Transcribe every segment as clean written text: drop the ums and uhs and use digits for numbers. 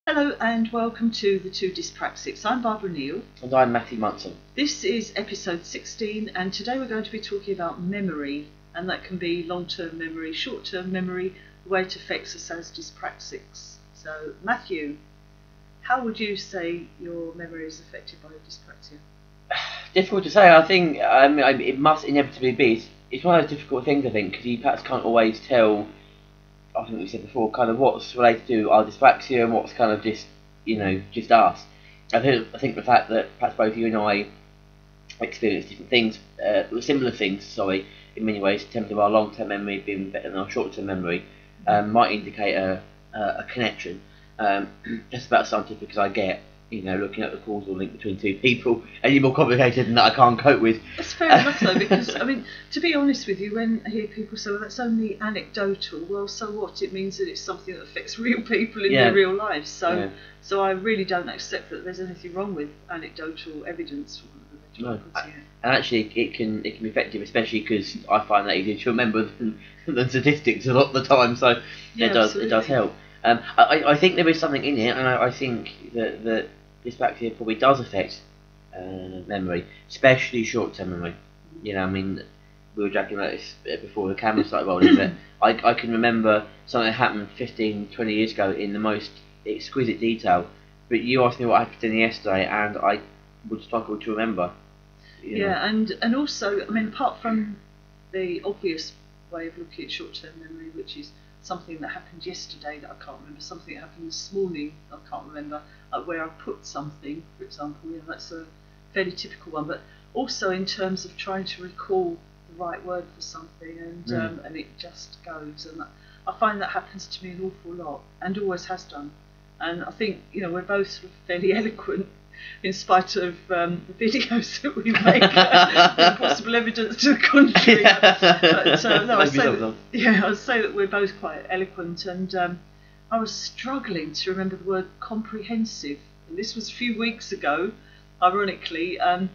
Hello and welcome to the Two Dyspraxics. I'm Barbara Neill. And I'm Matthew Munson. This is episode 16 and today we're going to be talking about memory, and that can be long-term memory, short-term memory, the way it affects us as dyspraxics. So Matthew, how would you say your memory is affected by dyspraxia? Difficult to say. I think it must inevitably be. It's one of those difficult things, I think, because you perhaps can't always tell. I think we said before, kind of what's related to our dyspraxia and what's kind of just us. I think the fact that perhaps both you and I experience different things, similar things, sorry, in many ways, in terms of our long-term memory being better than our short-term memory, might indicate a connection. Just about as scientific as I get, looking at the causal link between two people, any more complicated than that I can't cope with. That's fair enough though, because to be honest with you, when I hear people say, well, that's only anecdotal, well, so what? It means that it's something that affects real people in their real lives. So I really don't accept that there's anything wrong with anecdotal evidence. No. And actually, it can be effective, especially because I find that easier to remember than statistics a lot of the time. So it does help. I think there is something in it, and I think that dyspraxia probably does affect memory, especially short-term memory. We were joking about this before the camera started rolling, but I can remember something that happened 15, 20 years ago in the most exquisite detail, but you asked me what happened to me yesterday, and I would struggle to remember. Yeah, and also, apart from the obvious way of looking at short-term memory, which is something that happened yesterday that I can't remember, something that happened this morning I can't remember, where I put something, for example, that's a fairly typical one, but also in terms of trying to recall the right word for something, and it just goes, and I find that happens to me an awful lot, and always has done. And I think, we're both sort of fairly eloquent, in spite of the videos that we make, possible evidence to the contrary. But no, I'd say that we're both quite eloquent, and I was struggling to remember the word comprehensive. And this was a few weeks ago, ironically. I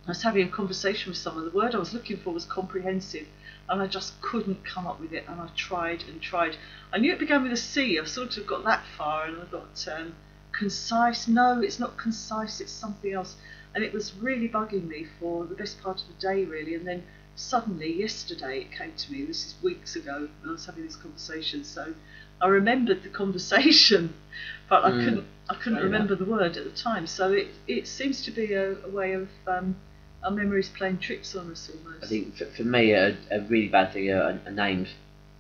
was having a conversation with someone. The word I was looking for was comprehensive, and I just couldn't come up with it, and I tried and tried. I knew it began with a C. I sort of got that far, and I got concise. No, it's not concise, it's something else. And it was really bugging me for the best part of the day, really. And then suddenly, yesterday, it came to me. This is weeks ago, and I was having this conversation. So I remembered the conversation, but I couldn't remember the word at the time. So it seems to be a way of our memories playing tricks on us almost. I think for me, a really bad thing are names.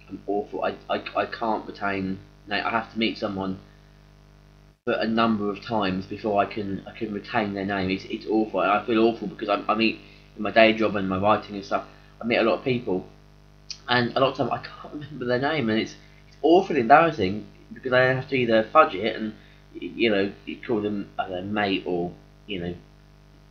I'm awful. I can't retain. I have to meet someone a number of times before I can retain their name. It's awful, and I feel awful because I meet in my day job and my writing and stuff. I meet a lot of people, and a lot of time I can't remember their name, and it's awfully embarrassing because I have to either fudge it and you call them mate or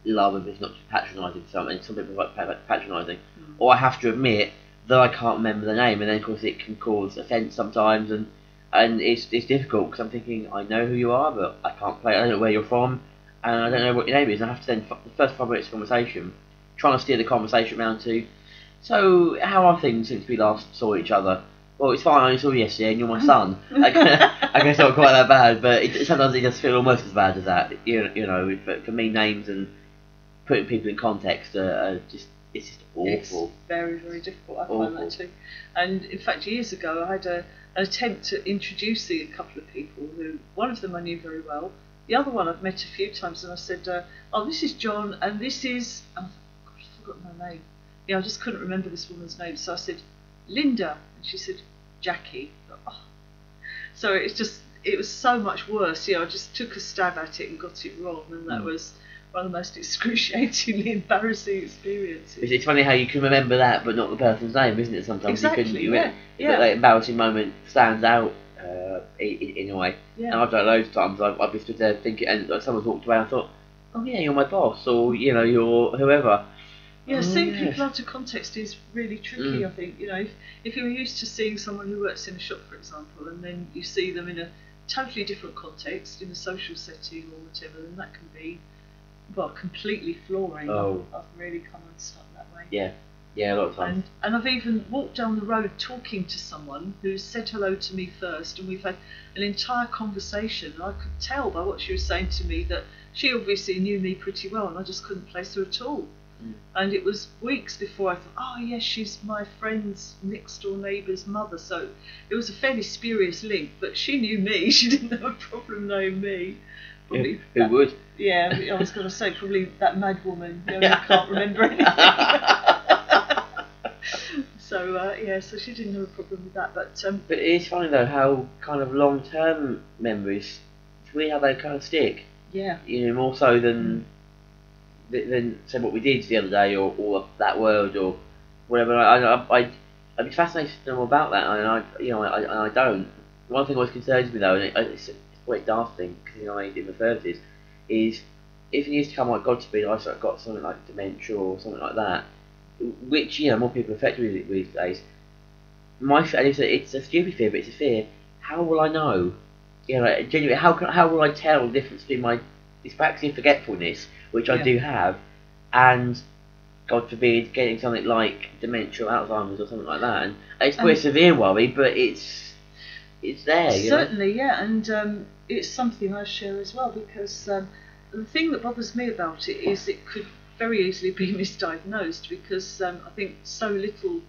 love if it's not patronising something. Some people like patronising, or I have to admit that I can't remember their name, and then of course it can cause offence sometimes, and it's difficult because I'm thinking I know who you are, but I can't play. I don't know where you're from, and I don't know what your name is. And I have to then the first 5 minutes of conversation, trying to steer the conversation around to. So how are things since we last saw each other? Well, it's fine. I only saw you yesterday, and you're my son. I guess it's not quite that bad, but sometimes it does feel almost as bad as that. For me, names and putting people in context are just. It's just awful. It's very, very difficult. I find that too. And in fact, years ago, I had an attempt at introducing a couple of people who, one of them I knew very well, the other one I've met a few times, and I said, oh, this is John, and this is, oh, gosh, I've forgotten her name. I just couldn't remember this woman's name, so I said, Linda, and she said, Jackie. Oh. So it was so much worse. I just took a stab at it and got it wrong, and that was one of the most excruciatingly embarrassing experiences. It's funny how you can remember that, but not the person's name, isn't it? Sometimes exactly, that embarrassing moment stands out in a way. Yeah. And I've done it loads of times. I've been stood there thinking, and someone's walked away, and I thought, oh yeah, you're my boss, or you're whoever. Yeah, seeing people out of context is really tricky. I think if you're used to seeing someone who works in a shop, for example, and then you see them in a totally different context, in a social setting or whatever, then that can be completely flooring. I've really come unstuck that way. Yeah, Yeah, a lot of times. And I've even walked down the road talking to someone who's said hello to me first, and we've had an entire conversation. And I could tell by what she was saying to me that she obviously knew me pretty well, and I just couldn't place her at all. And it was weeks before I thought, oh yes, she's my friend's next door neighbour's mother. So it was a fairly spurious link, but she knew me. She didn't have a problem knowing me. Probably who would? Yeah, I was going to say probably that mad woman who can't remember anything. So so she didn't have a problem with that. But it is funny though how kind of long-term memories, we how they kind of stick. Yeah. You know, more so than say what we did the other day or that word or whatever. I'd be fascinated to know about that, and I don't. One thing always concerns me though, and it's quite daft thing because I in the 30s, is if in years to come, like God forbid, I sort of got something like dementia or something like that, which more people are affected with these days. It's a stupid fear, but it's a fear. How will I know? Genuinely, how will I tell the difference between my dyspraxia forgetfulness, which I do have, and God forbid getting something like dementia or Alzheimer's or something like that? And it's quite a severe worry, but it's there. Certainly, yeah, and it's something I share as well because the thing that bothers me about it is it could very easily be misdiagnosed because I think so little,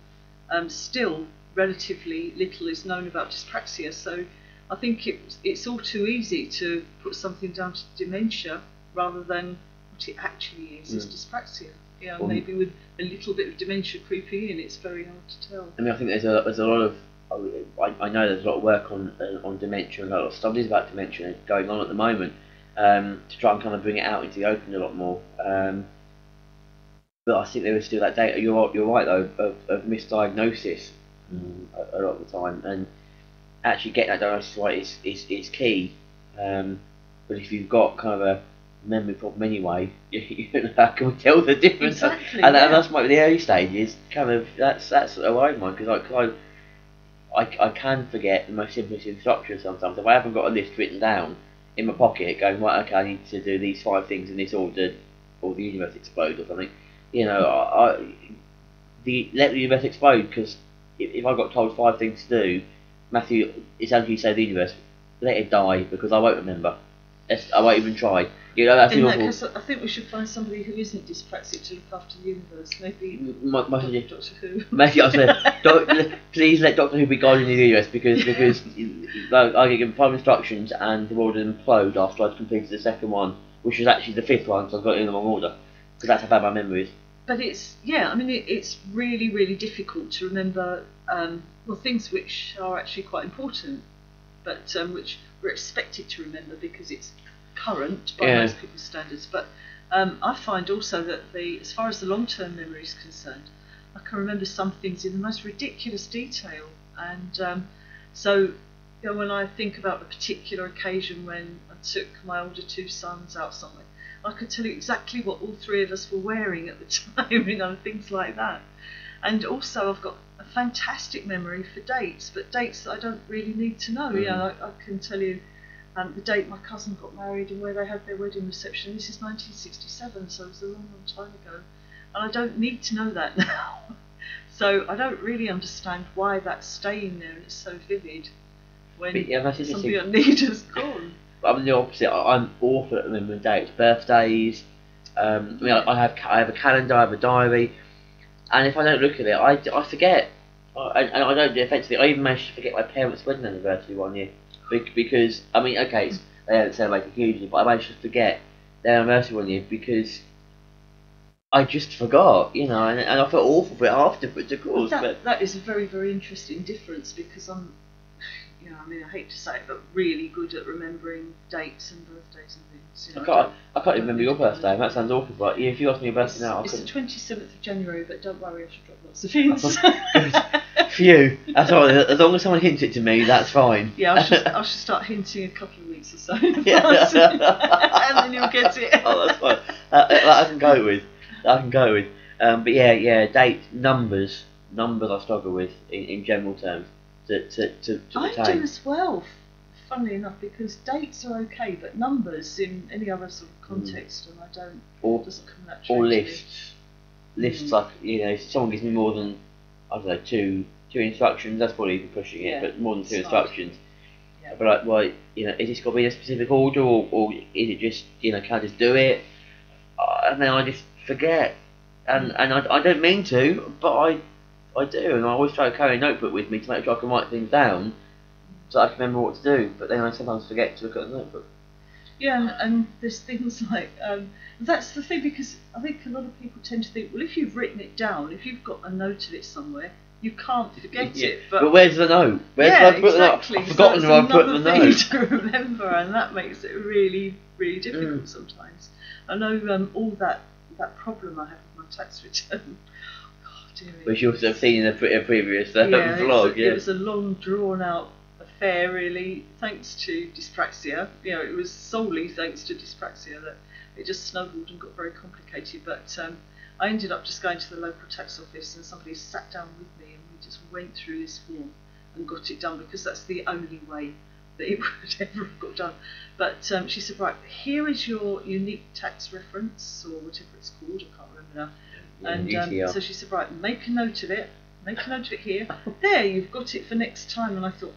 still relatively little, is known about dyspraxia. So I think it's all too easy to put something down to dementia rather than what it actually is dyspraxia. Yeah, maybe with a little bit of dementia creeping in, it's very hard to tell. I mean, I think there's a lot of I know there's a lot of work on dementia and a lot of studies about dementia going on at the moment to try and kind of bring it out into the open a lot more. But I think there is still that data. You're right though of misdiagnosis a lot of the time, and actually getting that diagnosis right is key. But if you've got kind of a memory problem anyway, how can we tell the difference? Exactly, and that's my the early stages. Kind of that's a worry of mine because I can forget the most simplest instructions sometimes. If I haven't got a list written down in my pocket, going right, okay, I need to do these 5 things in this order, or the universe explodes or something. Let the universe explode, because if I got told 5 things to do, Matthew, it's as you say, the universe, let it die because I won't remember. I won't even try. That's in awful. that case, I think we should find somebody who isn't dyspraxic to look after the universe. Maybe Doctor Who. Maybe I said, please let Doctor Who be guiding the universe because I get given 5 instructions and the world will implode after I've completed the second one, which was actually the 5th one, so I've got it in the wrong order because that's how bad my memory is. But it's it's really, really difficult to remember things which are actually quite important, but which we're expected to remember because it's current by most people's standards. But I find also that as far as the long-term memory is concerned, I can remember some things in the most ridiculous detail. And so when I think about a particular occasion when I took my older 2 sons out somewhere, I could tell you exactly what all 3 of us were wearing at the time, things like that. And also I've got a fantastic memory for dates, but dates that I don't really need to know. I can tell you the date my cousin got married and where they had their wedding reception. This is 1967, so it was a long, long time ago. And I don't need to know that now. So I don't really understand why that's staying there and it's so vivid when somebody I need has gone. I'm the opposite. I'm awful at remembering dates, birthdays. I have a calendar, I have a diary, and if I don't look at it, I forget. And I don't do it offensively. I even managed to forget my parents' wedding anniversary one year because they don't celebrate it hugely, but I managed to forget their anniversary one year because I just forgot, and I felt awful for it afterwards, of course. That is a very, very interesting difference because I'm. I hate to say it, but really good at remembering dates and birthdays and things. I can't even remember your birthday, and that sounds awful, but if you ask me your birthday now, it's the 27th of January, but don't worry, I should drop lots of hints. Phew, that's all right. As long as someone hints it to me, that's fine. Yeah, I should start hinting a couple of weeks or so in advance, and then you'll get it. Oh, that's fine. I can go with. But yeah, date numbers I struggle with in general terms. I do as well, funnily enough, because dates are okay, but numbers in any other sort of context, and I don't. It doesn't come naturally. Or lists. lists like, if someone gives me more than, I don't know, two instructions, that's probably even pushing it, but more than two instructions. Yeah. But like, well, is this got to be in a specific order, or is it just, can I just do it? And then I just forget, and I don't mean to, but I do, and I always try to carry a notebook with me to make sure I can write things down, so I can remember what to do. But then I sometimes forget to look at the notebook. Yeah, and there's things like that's the thing, because I think a lot of people tend to think, well, if you've written it down, if you've got a note of it somewhere, you can't forget it. But where's the note? Where's I put exactly. I've forgotten where I put the note. To remember, and that makes it really, really difficult sometimes. I know all that problem I have with my tax return. Which you also have seen in a previous vlog. It was a long, drawn-out affair, really. Thanks to dyspraxia, it was solely thanks to dyspraxia that it just snowballed and got very complicated. But I ended up just going to the local tax office, and somebody sat down with me, and we just went through this form and got it done, because that's the only way that it would ever have got done. But she said, right, here is your unique tax reference, or whatever it's called, I can't remember now. And so she said, right, make a note of it here. There, you've got it for next time. And I thought,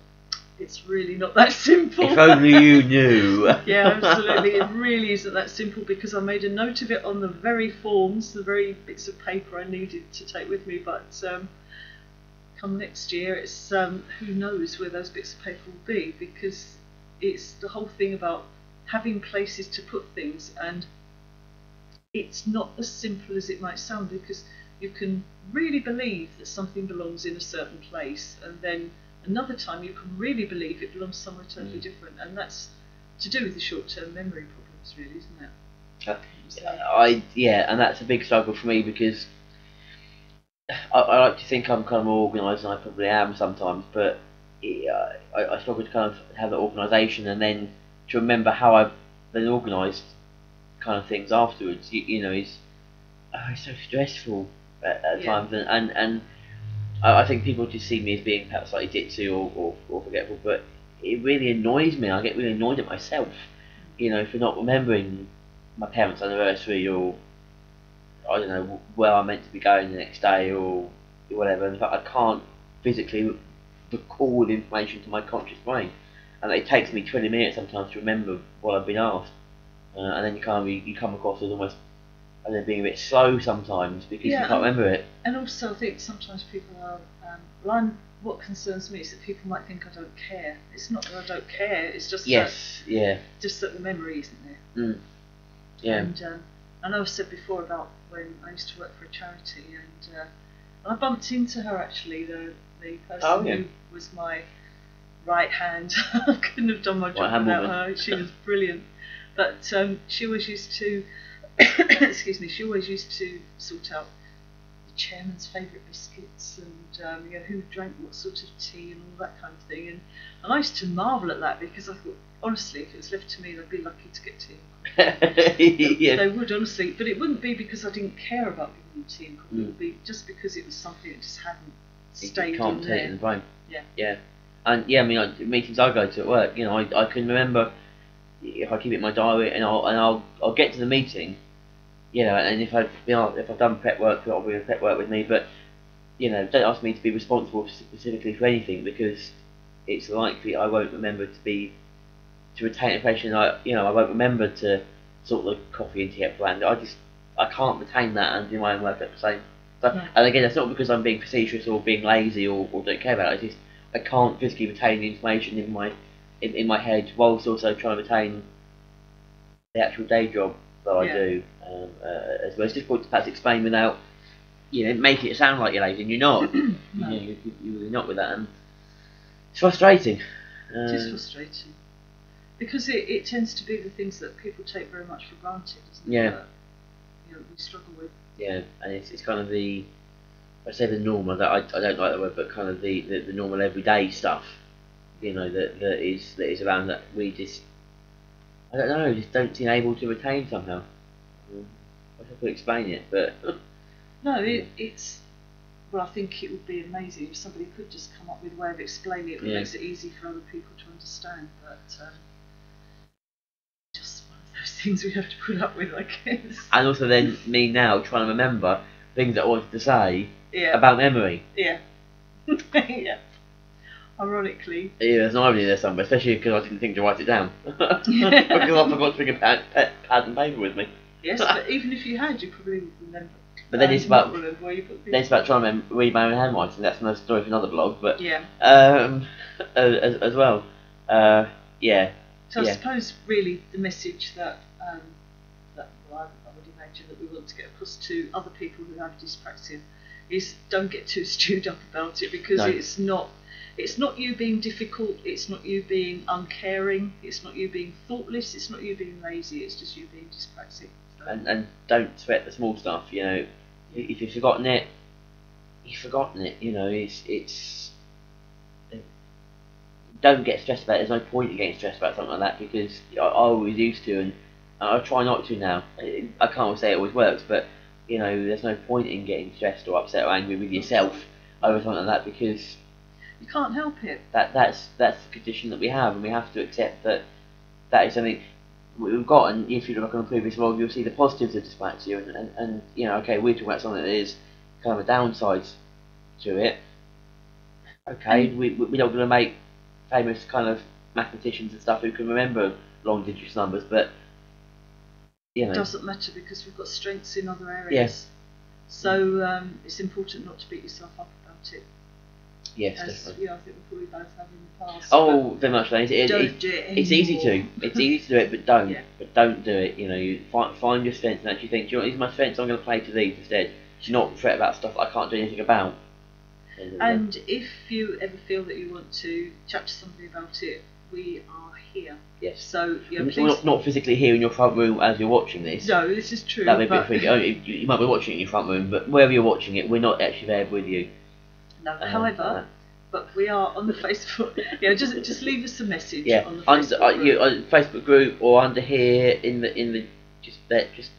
it's really not that simple. If only you knew. Yeah, absolutely. It really isn't that simple, because I made a note of it on the very forms, the very bits of paper I needed to take with me. But come next year, it's who knows where those bits of paper will be, because it's the whole thing about having places to put things, and it's not as simple as it might sound, because you can really believe that something belongs in a certain place, and then another time you can really believe it belongs somewhere totally different, and that's to do with the short-term memory problems, really, isn't it? And that's a big struggle for me, because I like to think I'm kind of more organised than I probably am sometimes, but I struggle to kind of have that organisation, and then to remember how I've been organised kind of things afterwards, it's so stressful at times, and I think people just see me as being perhaps slightly ditzy or forgetful, but it really annoys me. I get really annoyed at myself, for not remembering my parents' anniversary, or I don't know where I'm meant to be going the next day, or whatever. In fact, I can't physically recall the information to my conscious brain, and it takes me 20 minutes sometimes to remember what I've been asked. And then you come across as almost being a bit slow sometimes, because you can't remember it. And also, I think sometimes people are. What concerns me is that people might think I don't care. It's not that I don't care. It's just just that the memory isn't there. Yeah. And I know I've said before about when I used to work for a charity, and I bumped into her, actually, the person who was my right hand. I couldn't have done my job without her. She was brilliant. But she always used to, excuse me, she always used to sort out the chairman's favourite biscuits, and who drank what sort of tea and all that kind of thing. And I used to marvel at that, because I thought, honestly, if it was left to me, they'd be lucky to get tea. They would, honestly. But it wouldn't be because I didn't care about giving them tea and coffee. It would be just because it was something that just hadn't stayed in there. In the brain. Yeah. And meetings I go to at work, I can remember, if I keep it in my diary, and I'll get to the meeting, and if I've done prep work, I'll be prep work with me, but don't ask me to be responsible specifically for anything, because it's likely I won't remember to retain information. I won't remember to sort the coffee and tea up brand. I can't retain that and do my own work at the same. And again, it's not because I'm being facetious or being lazy or don't care about it. It's just I can't physically retain the information in my head, whilst also trying to retain the actual day job that I do. As well, it's difficult to perhaps explain without making it sound like you're lazy, and you're not. No. You're really not with that, and it's frustrating. It is frustrating, because it tends to be the things that people take very much for granted, isn't it? That, we struggle with. Yeah, and it's kind of I say the normal. I don't like that word, but kind of the normal everyday stuff. That is around, that we just, I don't know, just don't seem able to retain somehow. I could explain it, but no, it's. Well, I think it would be amazing if somebody could just come up with a way of explaining it that makes it easy for other people to understand. But just one of those things we have to put up with, I guess. And also then me now trying to remember things that I wanted to say Yeah. about memory. Yeah. Yeah. Ironically. Yeah, there's an irony there somewhere, especially because I didn't think to write it down. Because I forgot to bring a pad and paper with me. Yes, but even if you had, you probably would remember. But then it's about where you put then it's about trying to read my own handwriting. That's another story for another blog. But yeah. As well, yeah. So I yeah. suppose really the message that I would imagine that we want to get across to other people who have dyspraxia is don't get too stewed up about it, because No. it's not you being difficult, it's not you being uncaring, it's not you being thoughtless, it's not you being lazy, it's just you being dyspraxic. So. And don't sweat the small stuff. You know, if you've forgotten it, you've forgotten it. You know, it's don't get stressed about it. There's no point in getting stressed about something like that, because I always used to, and I try not to now. I can't always say it always works, but you know, there's no point in getting stressed or upset or angry with yourself over something like that, because you can't help it. That's the condition that we have, and we have to accept that that is something we've got. And if you look on the previous blog, you'll see the positives of dyspraxia, and you know, okay, we're talking about something that is kind of a downside to it. Okay, we're not going to make famous kind of mathematicians and stuff who can remember long digits numbers, but you know, it doesn't matter, because we've got strengths in other areas. Yes. So it's important not to beat yourself up about it. Yes, as, definitely. yeah, I think we probably both have in the past. Oh, very much so. Don't do it anymore. It's easy to. It's easy to do it, but don't. Yeah. But don't do it. You know, you find your strengths and actually think, do you know what, these are my strengths, I'm going to play to these instead. Do not fret about stuff I can't do anything about. And if you ever feel that you want to chat to somebody about it, we are here. Yes. So, you know, We're not physically here in your front room as you're watching this. No, this is true. That may be a freak. You might be watching it in your front room, but wherever you're watching it, we're not actually there with you. No, however, but we are on the Facebook. Yeah, just leave us a message. Yeah, on the Facebook group. on the Facebook group, or under here in the just there, just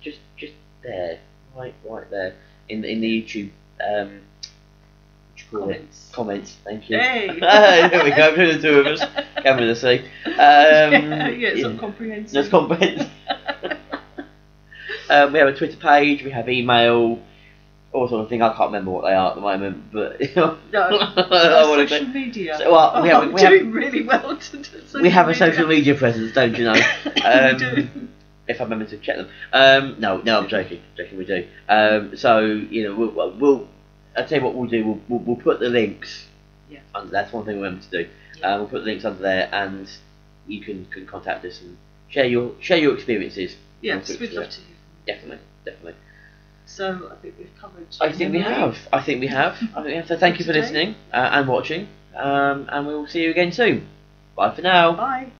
there, right there in the YouTube comments. Thank you. Hey. There we go. Between the two of us, camera to see. Yeah, it's not comprehensive. It's comprehensive. We have a Twitter page. We have email. All sort of thing. I can't remember what they are at the moment, but no, social media. So, well, we have really well to do we have a social media presence, don't you know? We do. If I remember to check them. No, I'm joking. We do. So you know, we'll I'll tell you what we'll do. We'll put the links. Yeah. Under, that's one thing we remember to do. Yeah. We'll put the links under there, and you can contact us and share your experiences. Yes, we'd love to hear from you. Definitely. So I think we've covered. I think we have. So thank you for listening and watching. And we will see you again soon. Bye for now. Bye.